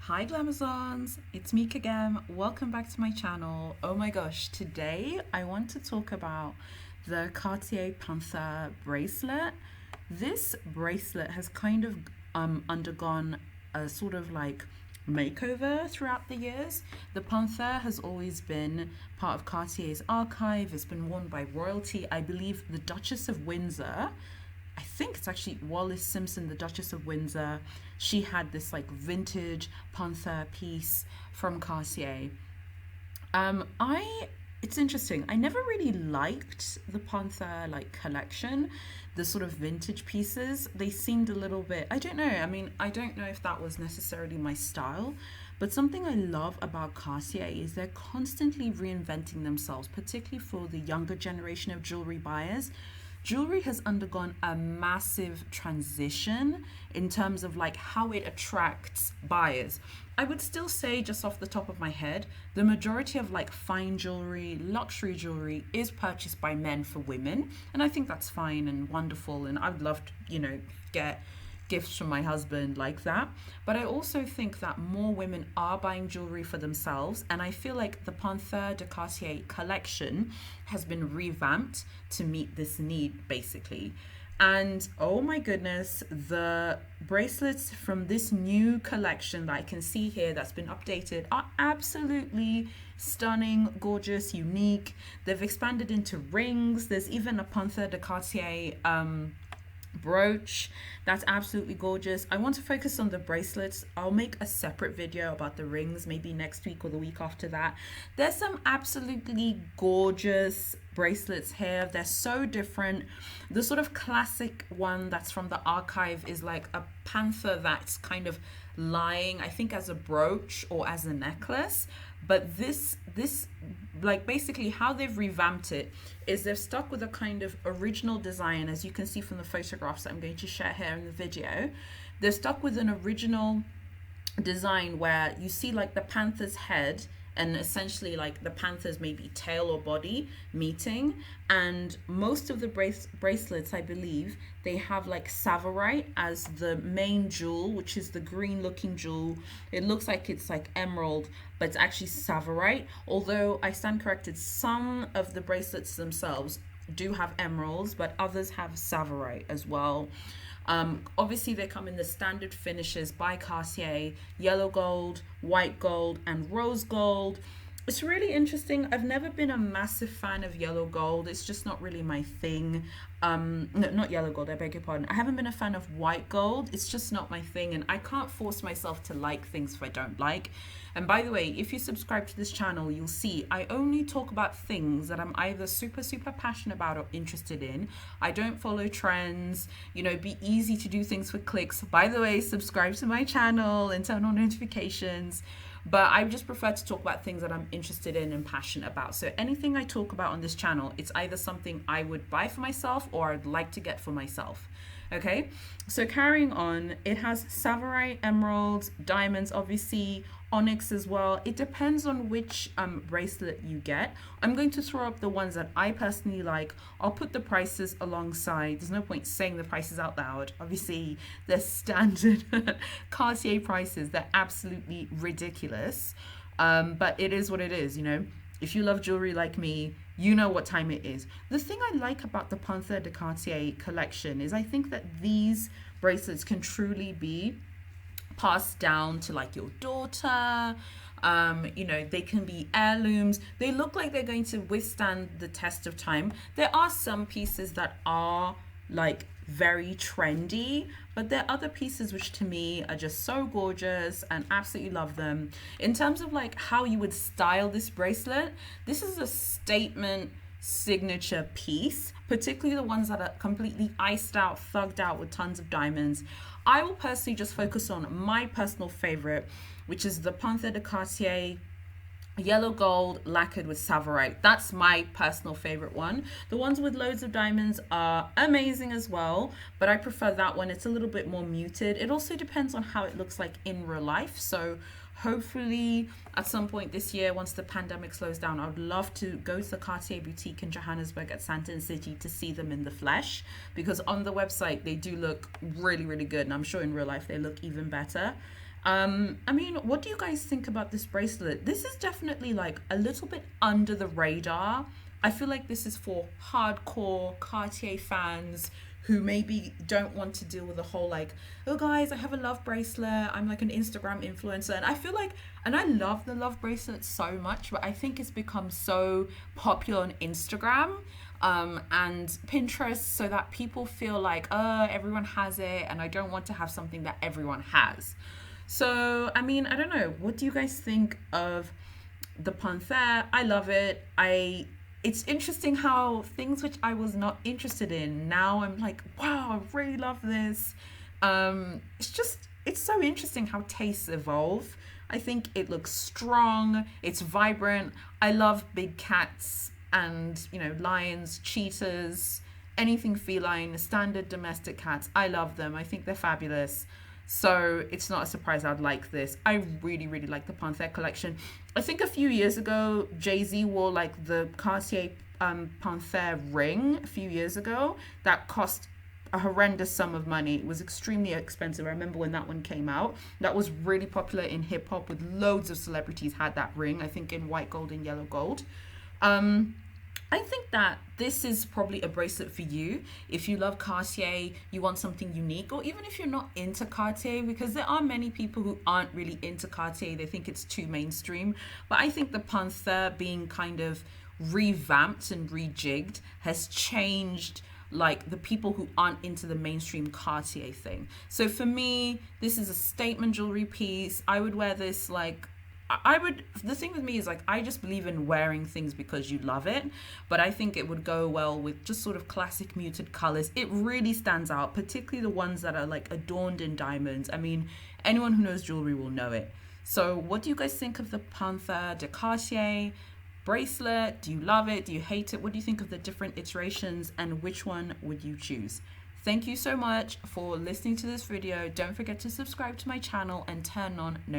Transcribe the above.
Hi Glamazons, it's Meek again. Welcome back to my channel. Oh my gosh, today I want to talk about the Cartier Panther bracelet. This bracelet has kind of undergone a sort of like makeover throughout the years. The Panther has always been part of Cartier's archive. It's been worn by royalty. I believe the Duchess of Windsor, I think it's actually Wallis Simpson, the Duchess of Windsor. She had this like vintage Panther piece from Cartier. I It's interesting. I never really liked the Panther like collection, the sort of vintage pieces. They seemed a little bit, I don't know. I mean, I don't know if that was necessarily my style, but something I love about Cartier is they're constantly reinventing themselves, particularly for the younger generation of jewelry buyers. Jewelry has undergone a massive transition in terms of like how it attracts buyers. I would still say, just off the top of my head, the majority of like fine jewelry, luxury jewelry is purchased by men for women, and I think that's fine and wonderful, and I would love to, get gifts from my husband like that. But I also think that more women are buying jewelry for themselves, and I feel like the Panthère de Cartier collection has been revamped to meet this need basically. And oh my goodness, the bracelets from this new collection that I can see here that's been updated are absolutely stunning, gorgeous, unique. They've expanded into rings. There's even a Panthère de Cartier brooch that's absolutely gorgeous. I want to focus on the bracelets. I'll make a separate video about the rings maybe next week or the week after that. There's some absolutely gorgeous bracelets here. They're so different. The sort of classic one that's from the archive is like a panther that's kind of lying, I think, as a brooch or as a necklace. But this like basically how they've revamped it is they've stuck with a kind of original design, as you can see from the photographs that I'm going to share here in the video. They're stuck with an original design where you see like the panther's head and essentially like the panther's maybe tail or body meeting, and most of the bracelets, I believe, they have like Savorite as the main jewel, which is the green looking jewel. It looks like it's like emerald, but it's actually Savorite. Although I stand corrected, some of the bracelets themselves do have emeralds, but others have Savorite as well. Obviously they come in the standard finishes by Cartier: yellow gold, white gold, and rose gold. It's really interesting. I've never been a massive fan of yellow gold. It's just not really my thing. No, not yellow gold, I beg your pardon. I haven't been a fan of white gold. It's just not my thing, and I can't force myself to like things if I don't like. And by the way, if you subscribe to this channel, you'll see I only talk about things that I'm either super passionate about or interested in. I don't follow trends. It'd be easy to do things for clicks. By the way, subscribe to my channel and turn on notifications. But I just prefer to talk about things that I'm interested in and passionate about. So anything I talk about on this channel, it's either something I would buy for myself or I'd like to get for myself. Okay, so carrying on, it has Savorite, emeralds, diamonds, obviously, onyx as well. It depends on which bracelet you get. I'm going to throw up the ones that I personally like. I'll put the prices alongside. There's no point saying the prices out loud. Obviously, they're standard Cartier prices. They're absolutely ridiculous. But it is what it is, If you love jewelry like me, you know what time it is. The thing I like about the Panthère de Cartier collection is I think that these bracelets can truly be passed down to like your daughter. They can be heirlooms. They look like they're going to withstand the test of time. There are some pieces that are like very trendy, but there are other pieces which to me are just so gorgeous and absolutely love them. In terms of like how you would style this bracelet, this is a statement signature piece, particularly the ones that are completely iced out, thugged out with tons of diamonds. I will personally just focus on my personal favorite, which is the Panthère de Cartier yellow gold lacquered with Savorite. That's my personal favorite one. The ones with loads of diamonds are amazing as well, but I prefer that one. It's a little bit more muted. It also depends on how it looks like in real life. So hopefully at some point this year, once the pandemic slows down, I would love to go to the Cartier boutique in Johannesburg at Sandton City to see them in the flesh, because on the website they do look really good, and I'm sure in real life they look even better. I mean, what do you guys think about this bracelet? This is definitely like a little bit under the radar. I feel like this is for hardcore Cartier fans who maybe don't want to deal with the whole like, oh guys, I have a love bracelet. I'm like an Instagram influencer. And I feel like, and I love the love bracelet so much, but I think it's become so popular on Instagram and Pinterest so that people feel like, oh, everyone has it and I don't want to have something that everyone has. So, I mean, I don't know. What do you guys think of the Panthère? I love it. It's interesting how things which I was not interested in, now I'm like, wow, I really love this. It's so interesting how tastes evolve. I think it looks strong, it's vibrant. I love big cats and, you know, lions, cheetahs, anything feline, standard domestic cats. I love them. I think they're fabulous. So it's not a surprise I'd like this. I really, really like the Panthère collection. I think a few years ago, Jay-Z wore like the Cartier Panthère ring a few years ago. That cost a horrendous sum of money. It was extremely expensive. I remember when that one came out. That was really popular in hip hop with loads of celebrities had that ring. I think in white gold and yellow gold. I think that this is probably a bracelet for you if you love Cartier, you want something unique, or even if you're not into Cartier, because there are many people who aren't really into Cartier, they think it's too mainstream. But I think the Panthère being kind of revamped and rejigged has changed like the people who aren't into the mainstream Cartier thing. So for me, this is a statement jewelry piece. I would wear this like the thing with me is like, I just believe in wearing things because you love it, but I think it would go well with just sort of classic muted colors. It really stands out, particularly the ones that are like adorned in diamonds. I mean, anyone who knows jewelry will know it. So what do you guys think of the Panthère de Cartier bracelet? Do you love it? Do you hate it? What do you think of the different iterations, and which one would you choose? Thank you so much for listening to this video. Don't forget to subscribe to my channel and turn on notifications.